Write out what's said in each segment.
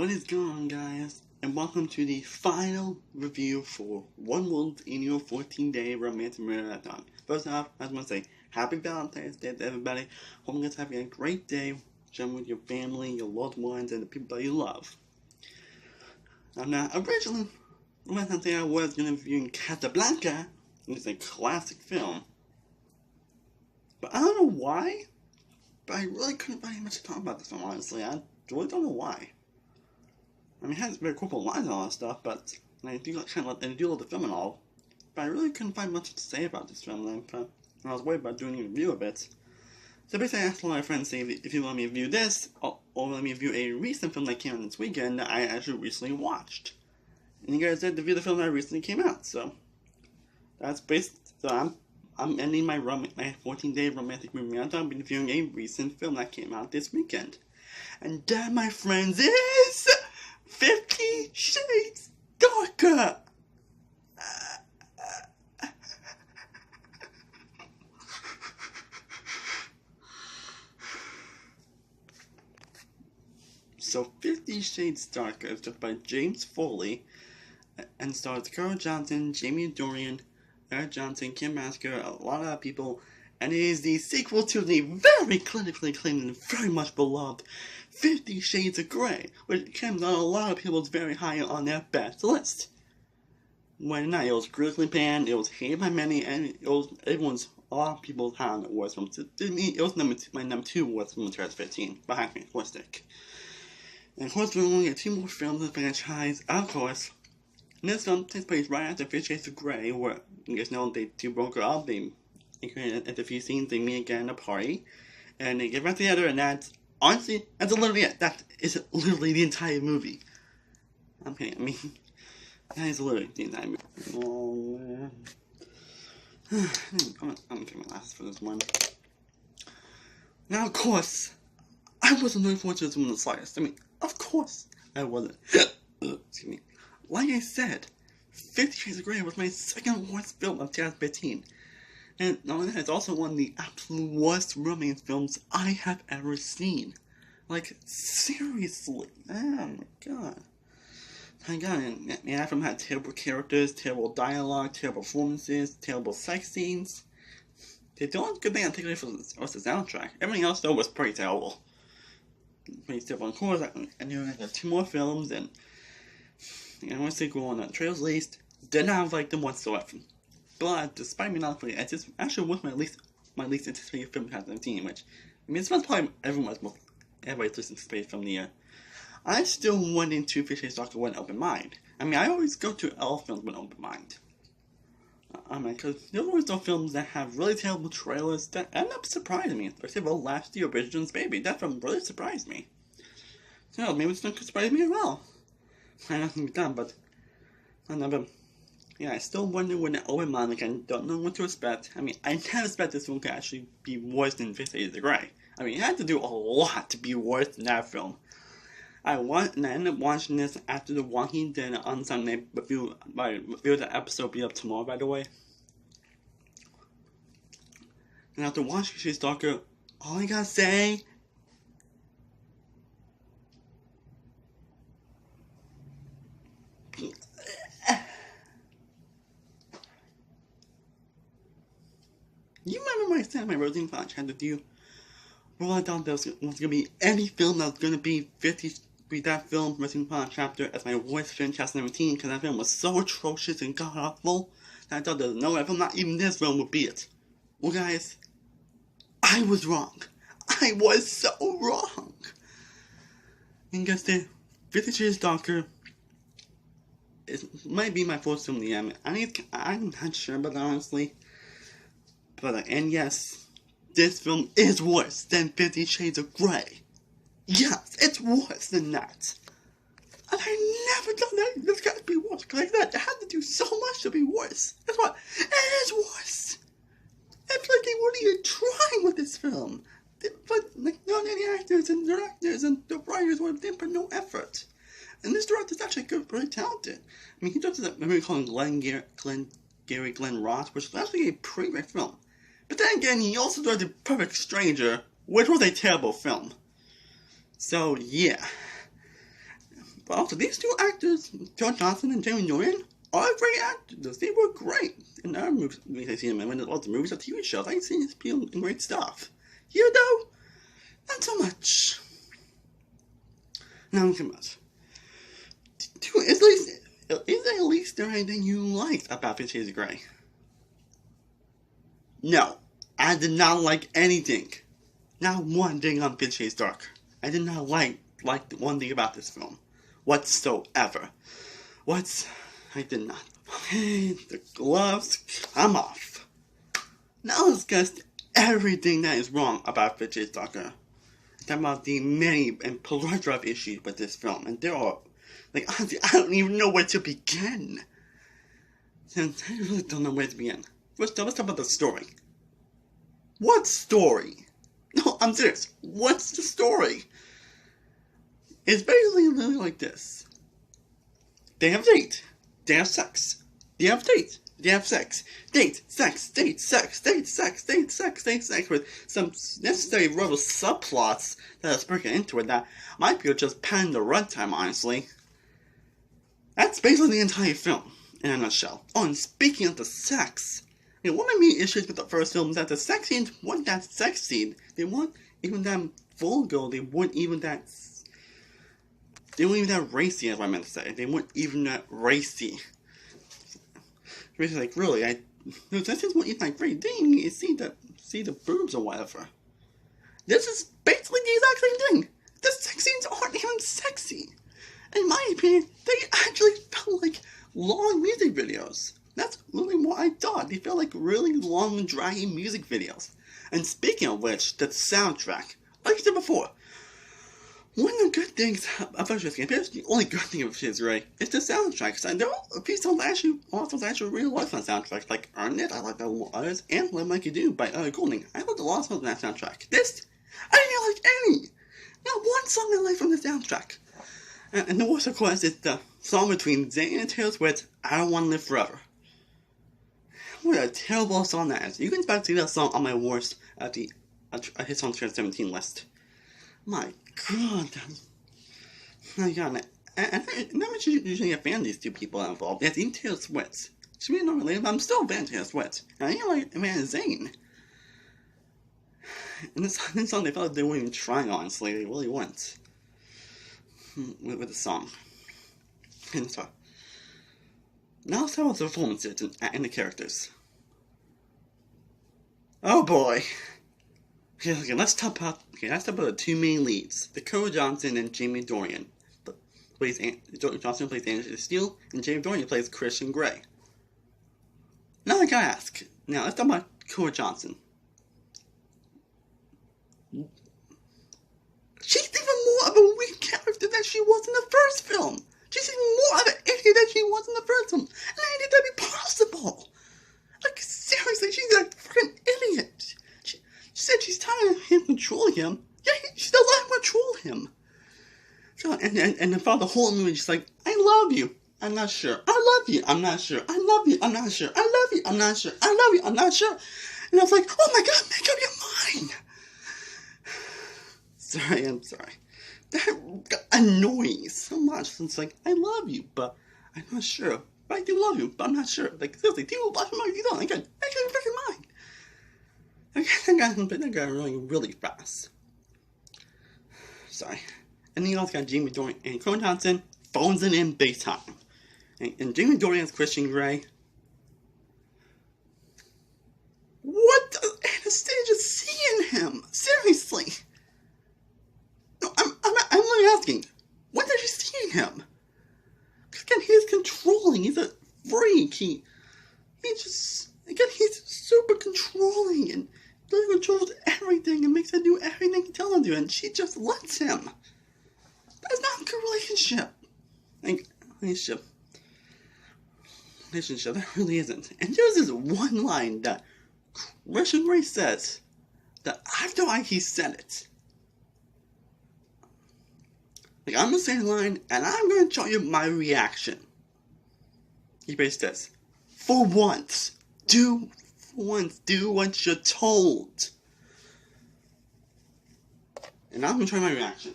What is going on, guys? And welcome to the final review for One World in your 14-day romantic marathon. First off, I just want to say Happy Valentine's Day to everybody. Hope you guys are having a great day, sharing with your family, your loved ones, and the people that you love. Now, originally, I was going to review Casablanca, which is a classic film. But I don't know why, but I really couldn't find much to talk about this film, honestly. I really don't know why. I mean, it has very cool lines and all that stuff, but I do love the film and all. But I really couldn't find much to say about this film, and I was worried about doing a review of it. So basically, I asked one of my friends to say if you want me to review this, or let me review a recent film that came out this weekend that I actually recently watched. And you guys said to review the film that recently came out, so that's so I'm ending my 14-day romantic movie marathon by reviewing a recent film that came out this weekend. And that, my friends, is 50 Shades Darker! So 50 Shades Darker is directed by James Foley and stars Dakota Johnson, Dornan, Eric Johnson, Kim Masker, a lot of people, and it is the sequel to the very critically acclaimed and very much beloved 50 Shades of Grey, which comes on a lot of people's very high on their best list. When not, it was critically panned, it was hated by many, and it was a lot of people's high on the worst film. It was my number 2 worst film in 2015, behind Fantastic. And of course, we only get 2 more films in the franchise, of course. And this film takes place right after 50 Shades of Grey, where you guys know they 2 broke up, at a few scenes, they meet again at a party, and they get back together, and that's, honestly, that's literally it. That is literally the entire movie. Okay, I mean, that is literally the entire movie. Oh, man. I'm gonna take my glasses for this one. Now, of course, I wasn't looking forward to this one in the slightest. I mean, of course, I wasn't. Excuse me. Like I said, 50 Shades of Grey was my second worst film of 2015. And not only that, it's also one of the absolute worst romance films I have ever seen. Like, seriously. Oh my god. And that film had terrible characters, terrible dialogue, terrible performances, terrible sex scenes. The only good thing I take away was the soundtrack. Everything else, though, was pretty terrible. Pretty terrible. Of course, I knew I got 2 more films, and one sequel on the trailers released. Did not like them whatsoever. But despite me not playing, it actually was my least anticipated film of 2017, which, I mean, it's probably everybody's least anticipated film of the year. I still went into 50 Shades Darker with an open mind. I mean, I always go to all films with an open mind. I mean, because there's always those films that have really terrible trailers that end up surprising me. For example, last year, Basinger Baby, that film really surprised me. So maybe it's not going to surprise me as well. I know it's going to be done, but yeah, I still wonder when an open mind, like, I don't know what to expect. I mean, I can't expect this film to actually be worse than 50 Shades of Grey. I mean, it had to do a lot to be worse than that film. I ended up watching this after the Walking Dead on Sunday review. My review of the episode will be up tomorrow, by the way. And after watching Shades Darker, all I gotta say, you remember when I said my Roseanne Flash had to do? Well, I thought there was gonna be any film that was gonna be that film, Roseanne Flash chapter, as my worst film in 2017, because that film was so atrocious and god awful that I thought there was no film, not even this film, would be it. Well, guys, I was wrong. I was so wrong. And guess the 50 Shades Darker might be my first film of the year. I'm not sure about that, honestly. But, and yes, this film is worse than 50 Shades of Grey. Yes, it's worse than that. And I never thought that this got to be worse. Like that, it had to do so much to be worse. Guess what? It is worse. It's like they weren't even trying with this film. But, like, not any actors and directors and the writers didn't put no effort. And this director's actually good, pretty talented. I mean, he directed that movie called Glenn Ross, which was actually a pretty great film. But then again, he also directed Perfect Stranger, which was a terrible film. So, yeah. But also, these two actors, Dakota Johnson and James Dornan, are great actors. They were great in other movies I've seen them in. When the movies or TV shows, I've seen people in great stuff. Here, though, not so much. Not so much. Is there at least anything you liked about 50 Shades of Grey? No, I did not like anything. Not one thing on 50 Shades Dark. I did not like one thing about this film whatsoever. I did not. Okay, the gloves, I'm off. Now let's discuss everything that is wrong about 50 Shades Dark. Talk about the many and plethora of issues with this film, and there are, honestly, I don't even know where to begin. I really don't know where to begin. First, let's talk about the story. What story? No, I'm serious. What's the story? It's basically literally like this. They have a date. They have sex. They have date. They have sex. Date, sex, date, sex, date, sex, date, sex, date, sex, with some necessary rubber subplots that are sprinkled into it that might be just padding the runtime, honestly. That's basically the entire film, in a nutshell. Oh, and speaking of the sex, one of my main issues with the first film is that the sex scenes weren't that sexy. They weren't even that vulgar. They weren't even that racy, as I meant to say. They weren't even that racy. Like, really, the sex scenes weren't even that great. They didn't even see the boobs or whatever. This is basically the exact same thing. The sex scenes aren't even sexy. In my opinion, they actually felt like long music videos. That's really what I thought. They felt like really long, draggy music videos. And speaking of which, the soundtrack, like I said before, one of the good things about this game, the only good thing about this, right, is the soundtrack. So there are a few songs I actually really like on the soundtrack, like Earn It, I like that one others, and Let Like You Do by Goulding. I liked a lot of songs on that soundtrack. This, I didn't like any. Not one song I like from the soundtrack. And the worst, of course, is the song between Zayn and Taylor Swift, I Don't Want to Live Forever. What a terrible song that is. You can expect to see that song on my worst at the Hit Song 2017 list. My god. My god. And I'm not usually a fan of these two people involved. Yes, even Taylor Swift. She's really not related, but I'm still a fan of Taylor Swift. And I ain't like a fan of Zayn. And this song, they felt like they weren't even trying, honestly. They really weren't. With the song. And so, now let's talk about the performances and the characters. Oh boy. Okay, let's talk about the two main leads. Dakota Johnson and James Dornan. Johnson plays Angela Steele, and James Dornan plays Christian Grey. Now I gotta ask. Now let's talk about Dakota Johnson. She's even more of a weak character than she was in the first film. She's even more of an idiot than she was in the first film. And I didn't think that'd be possible. Like, seriously, she's a freaking idiot. She said she's tired of him controlling him. Yeah, she does let him control him. So, and throughout the whole movie, she's like, I love you. I'm not sure. I love you. I'm not sure. I love you. I'm not sure. I love you. I'm not sure. I love you. I'm not sure. And I was like, oh my god, make up your mind. I'm sorry. That annoys so much. It's like, I love you, but I'm not sure. But I do love you, but I'm not sure. Like, seriously, do you love him or you don't? Make up your freaking mind. That got really fast. Sorry. And then you also got Jamie Dornan and Dakota Johnson phones it in big time. And Jamie Dornan's Christian Grey. What does Anastasia see in him? Seriously. No, I'm really asking. What did she see in him? Because again, he's controlling. He's a freak. He's super controlling and really controls everything and makes her do everything he tells her to do, and she just lets him. That's not a good relationship. Relationship, that really isn't. And there's this one line that Christian Grey says that after he said it. Like, I'm gonna say the line, and I'm gonna show you my reaction. He basically says, for once, do what you're told. And I'm gonna try my reaction.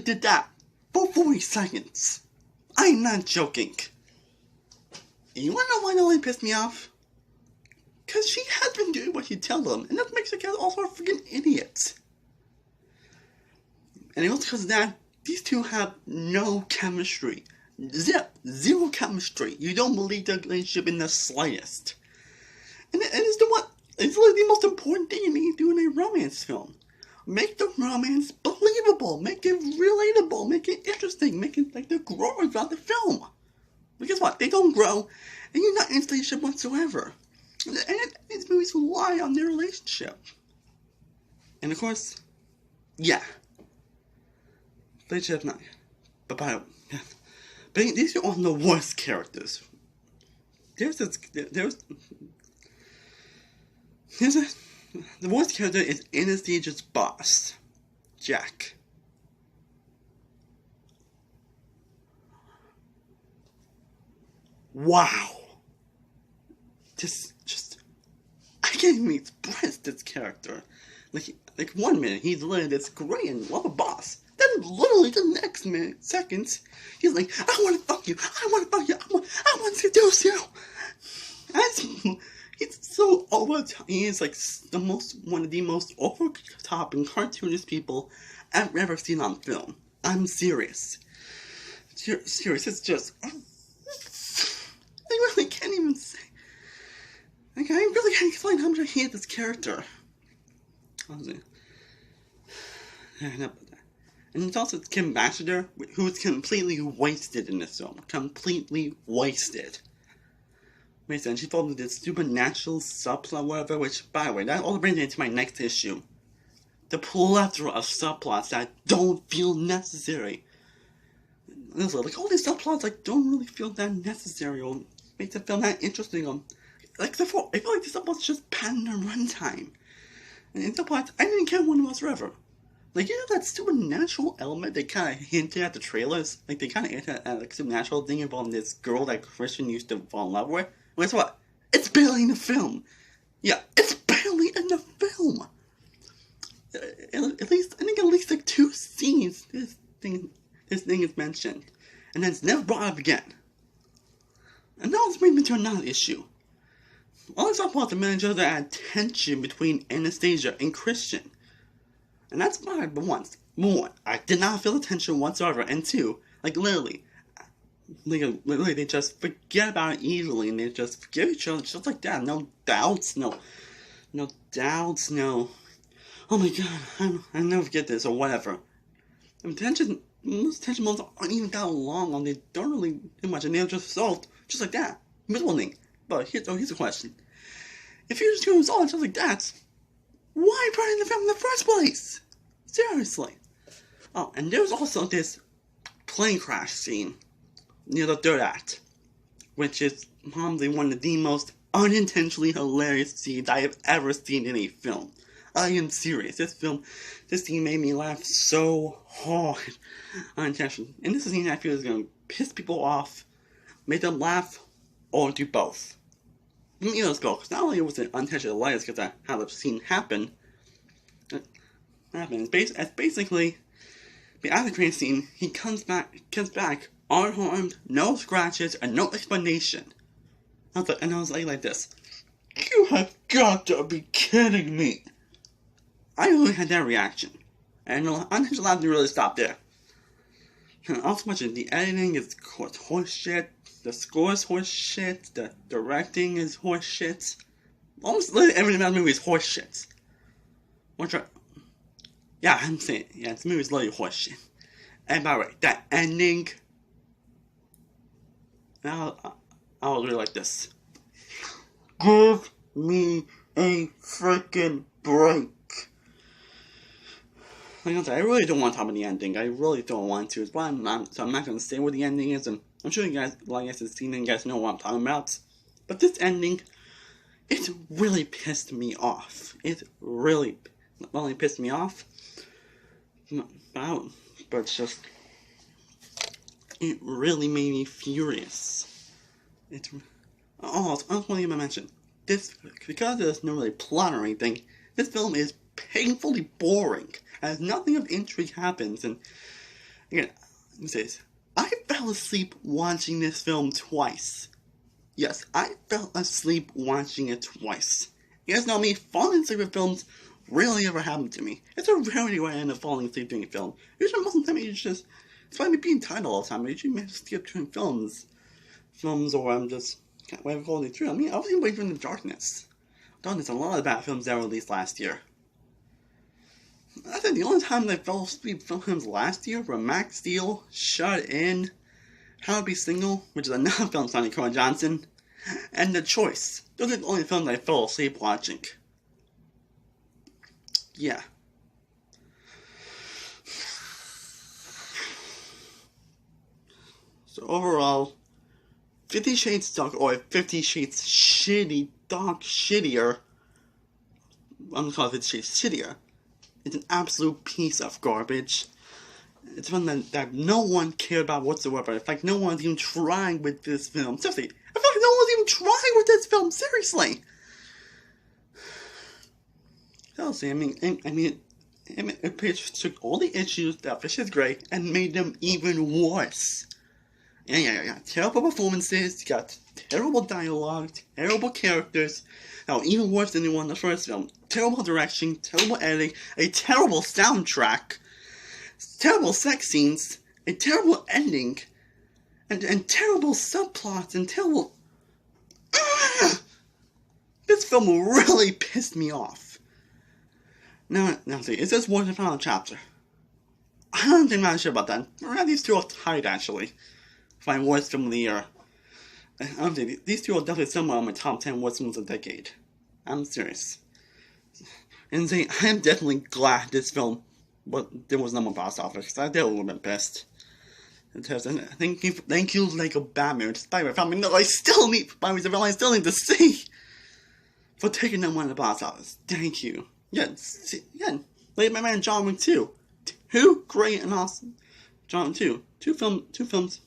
did that for 40 seconds. I'm not joking. You wanna know why that only pissed me off? Because she has been doing what you tell them, and that makes her character also a freaking idiot. And it was because of that, these two have no chemistry. Zero chemistry. You don't believe their relationship in the slightest. And it's literally the most important thing you need to do in a romance film. Make the romance believable, make it relatable, make it interesting, make it like they're growing throughout the film. But guess what? They don't grow, and you're not in a relationship whatsoever. And these movies rely on their relationship. And of course, yeah. Relationship not. But these are all the worst characters. The worst character is Anastasia's boss, Jack. Wow. I can't even express this character. Like 1 minute, he's literally this great and love a boss. Then literally the next seconds, he's like, I want to fuck you, I want to fuck you, I want to seduce you. He's so over. He is like one of the most over the top and cartoonish people I've ever seen on film. I'm serious. Serious. It's just I really can't even say. Like I really can't explain how much I hate this character. Honestly. And it's also Kim Basinger, who is completely wasted in this film. Completely wasted. And she followed this supernatural subplot, whatever, which, by the way, that all brings me into my next issue. The plethora of subplots that don't feel necessary. Like, all these subplots, like, don't really feel that necessary, or make the film that interesting, I feel like the subplots just padding their runtime. And in subplots, I didn't care one whatsoever. Like, you know that supernatural element they kind of hinted at the trailers? Like, they kind of hinted at, like, supernatural thing involving this girl that Christian used to fall in love with? Well, guess what? It's barely in the film. Yeah, it's barely in the film. At least, I think at least like 2 scenes this thing is mentioned. And then it's never brought up again. And now let's bring me to another issue. All these subplots are meant to add tension between Anastasia and Christian. And that's fine, but one, I did not feel the tension whatsoever, and 2, like literally, they just forget about it easily, and they just forgive each other just like that. No doubts, no doubts, no, oh my god, I'll never forget this, or whatever. And most tension moments aren't even that long, and they don't really do much, and they're just resolved just like that. Middle thing. But here's a question. If you're just going to resolve it just like that, why put it in the film in the first place? Seriously. Oh, and there's also this plane crash scene near the 3rd act, which is probably one of the most unintentionally hilarious scenes I have ever seen in a film. I am serious. This scene made me laugh so hard unintentionally. And this is a scene I feel is going to piss people off, make them laugh, or do both. Let's go. Because not only was it unintentionally hilarious because that's how the scene happened, it's basically the after credit scene. He comes back unharmed, no scratches, and no explanation. I was like this. You have got to be kidding me! I really had that reaction, and the unintentional laugh didn't really stop there. And also much of the editing is horse shit. The score is horse shit. The directing is horse shit. Almost literally everything about the movie is horse shit. Yeah, I'm saying, yeah, this movie is literally horse shit. And by the way, that ending, I was really like this. Give me a freaking break. Like I said, I really don't want to talk about the ending. I really don't want to. So I'm not going to say what the ending is. And I'm sure you guys, a lot of you guys have seen it, you guys know what I'm talking about. But this ending, it really pissed me off. It really not only pissed me off, but it's just, it really made me furious. I was going to mention, because there's no really plot or anything, this film is painfully boring, as nothing of intrigue happens, and Again, let me say this. I fell asleep watching this film twice. Yes, I fell asleep watching it twice. You guys know me, falling asleep with films rarely ever happened to me. It's a rarity where I end up falling asleep during a film. Usually most of the time you just, it's why me being tired all the time. I usually manage to skip between films, or I'm just waiting for it through. I mean, I was even waiting for The Darkness. Darkness, a lot of bad films that were released last year. I think the only time I fell asleep from films last year were Max Steel, Shut In, How to Be Single, which is another film starring Dakota Johnson, and The Choice. Those are the only films I fell asleep watching. Yeah. So overall, 50 Shades Dark, or 50 Shades Shitty, Dark Shittier, I'm gonna call it 50 Shades Shittier. It's an absolute piece of garbage. It's one that no one cared about whatsoever. In fact, no one's even trying with this film. Seriously, I feel like no one's even trying with this film. Seriously. Seriously, I mean, it took all the issues that Fish is great and made them even worse. Yeah. Terrible performances. You got terrible dialogue, terrible characters. Now, even worse than the one in the first film. Terrible direction, terrible editing, a terrible soundtrack, terrible sex scenes, a terrible ending, and terrible subplots, and terrible... This film really pissed me off. Now see, is this worth the final chapter? I don't think I'm not sure about that. These two are tied, actually. For my worst film of the year. I'm saying, these two are definitely somewhere on my top 10 worst films of the decade. I'm serious. And saying, I am definitely glad this film, but there was no more box office, because I did a little bit pissed. Thank you, Lego Batman, despite my family, no, I still need to see, for taking them one in the box office. Thank you. Yeah, Lego Batman and John Wick 2. Two great and awesome. John Wick 2. Two films.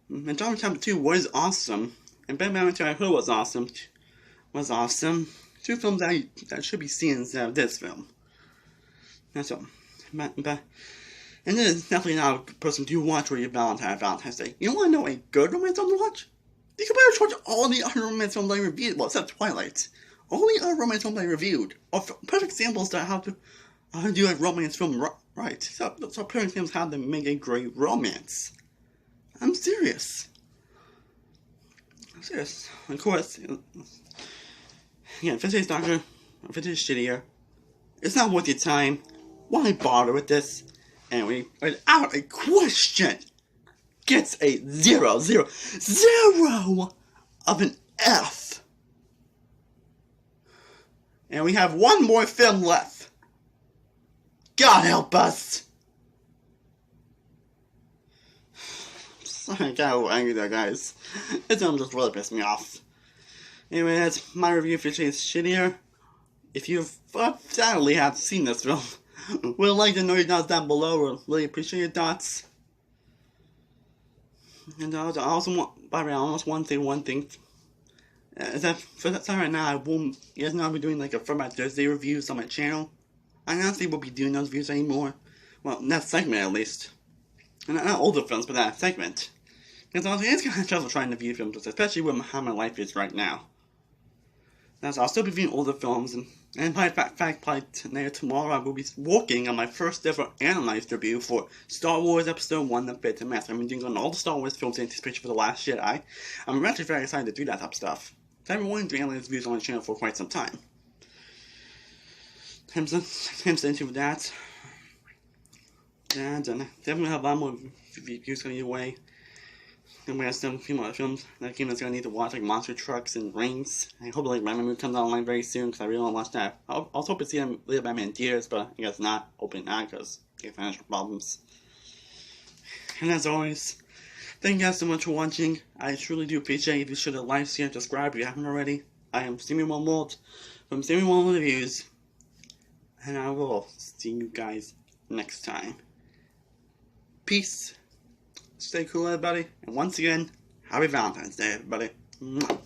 And John Wick Chapter 2 was awesome. And Batman 2 I heard was awesome. Two films that should be seen instead of this film. That's all. And this is definitely not a person to watch for your Valentine's Day. You want to know a good romance film to watch? You can better watch all the other romance films I reviewed, well, except Twilight. All the other romance films I reviewed are perfect examples to how to do a romance film right. So perfect examples how to make a great romance. I'm serious. Of course, again, 50 Shades Darker, 50 Shades Shittier. It's not worth your time. Why bother with this? Anyway, without a question, gets a 0 of an F. And we have one more film left. God help us. I got a little angry there, guys. This film just really pissed me off. Anyway, that's my review for Shades Shittier. If you sadly have seen this film, would like to know your thoughts down below. We'll really appreciate your thoughts. And I also want to say one thing. Is that for that time right now, I won't. You guys know I'll be doing like a Format Thursday reviews on my channel. I honestly won't be doing those reviews anymore. Well, that segment at least. And not older films, but that segment. Because honestly, it's kind of trouble trying to view films, especially with how my life is right now. I'll still be viewing older films, and by fact, probably tomorrow I will be working on my first ever analyzed review for Star Wars Episode 1, The Phantom Menace. I've been doing on all the Star Wars films in anticipation for The Last Jedi. I'm actually very excited to do that type of stuff. I've been wanting to analyze reviews on the channel for quite some time. I'm staying tuned with that. And definitely have a lot more reviews coming your way. And we have still a few more films that I'm gonna need to watch, like Monster Trucks and Rings. I hope like Batman movie comes online very soon because I really want to watch that. I was hoping to see Little Batman in theaters, but I guess not open now because of financial problems. And as always, thank you guys so much for watching. I truly do appreciate it. If you should have liked, share, and subscribe if you haven't already. I am Steamy One World from Steamy One World Reviews, and I will see you guys next time. Peace. Stay cool, everybody. And once again, happy Valentine's Day, everybody. Mwah.